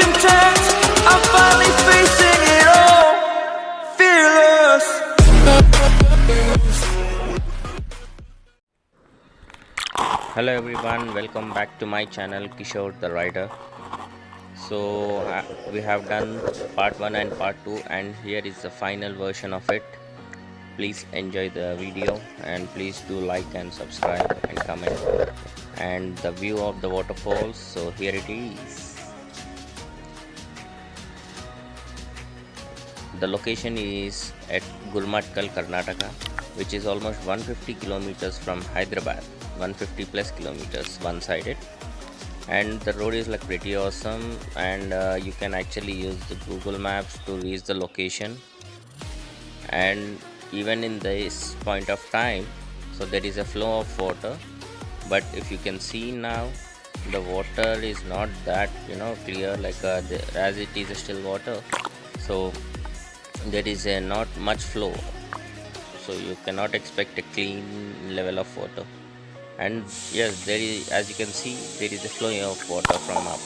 content. I'm finally facing it all, fearless. Hello everyone, welcome back to my channel Kishore The Rider. So we have done part 1 and part 2, and here is the final version of it. Please enjoy the video and please do like and subscribe and comment. And the view of the waterfalls, so here it is. The location is at Gurmatkal, Karnataka, which is almost 150 kilometers from Hyderabad. 150 plus kilometers one sided, and the road is like pretty awesome, and you can actually use the Google Maps to reach the location. And even in this point of time, so there is a flow of water, but if you can see now, the water is not that clear, like as it is still water, so there is not much flow, so you cannot expect a clean level of water. And yes, there is, as you can see, there is a flowing of water from up.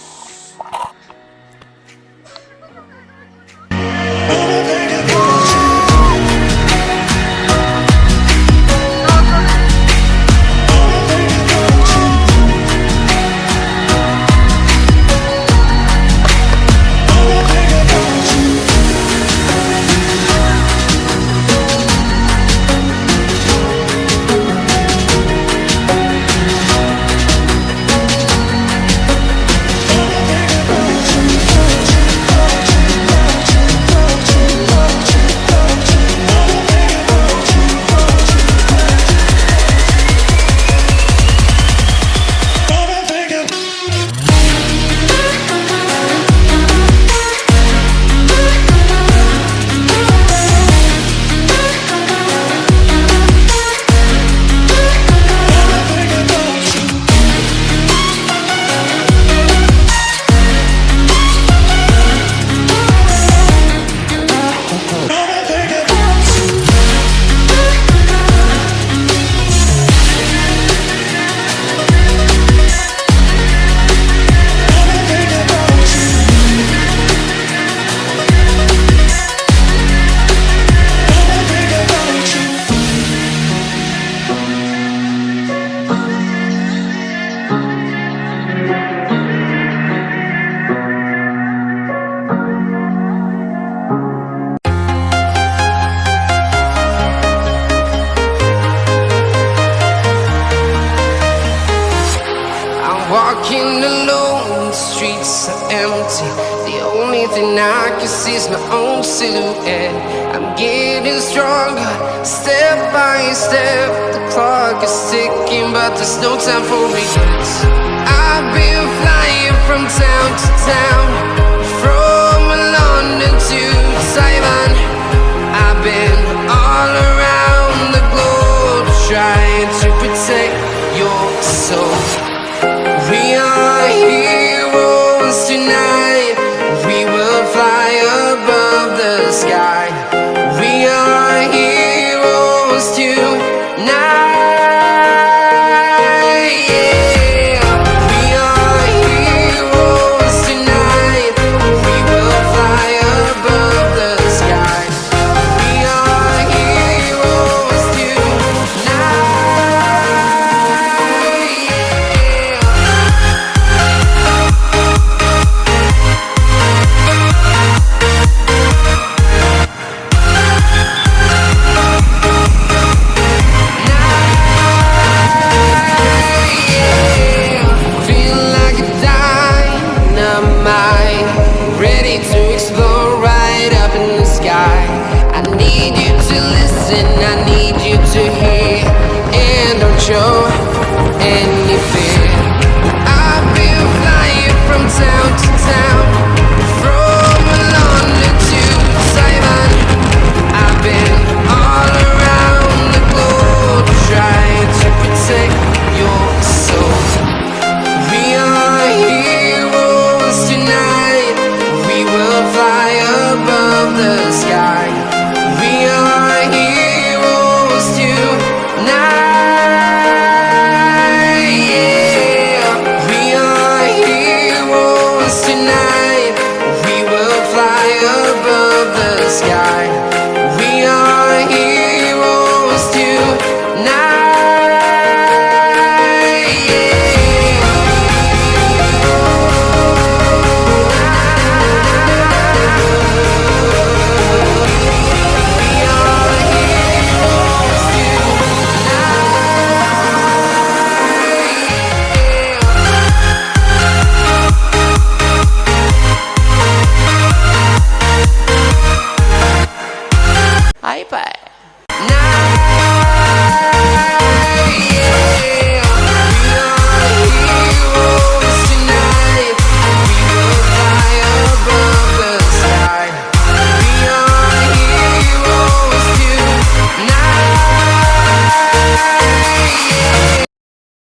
Walking alone, the streets are empty. The only thing I can see is my own silhouette. I'm getting stronger, step by step. The clock is ticking, but there's no time for regrets. I've been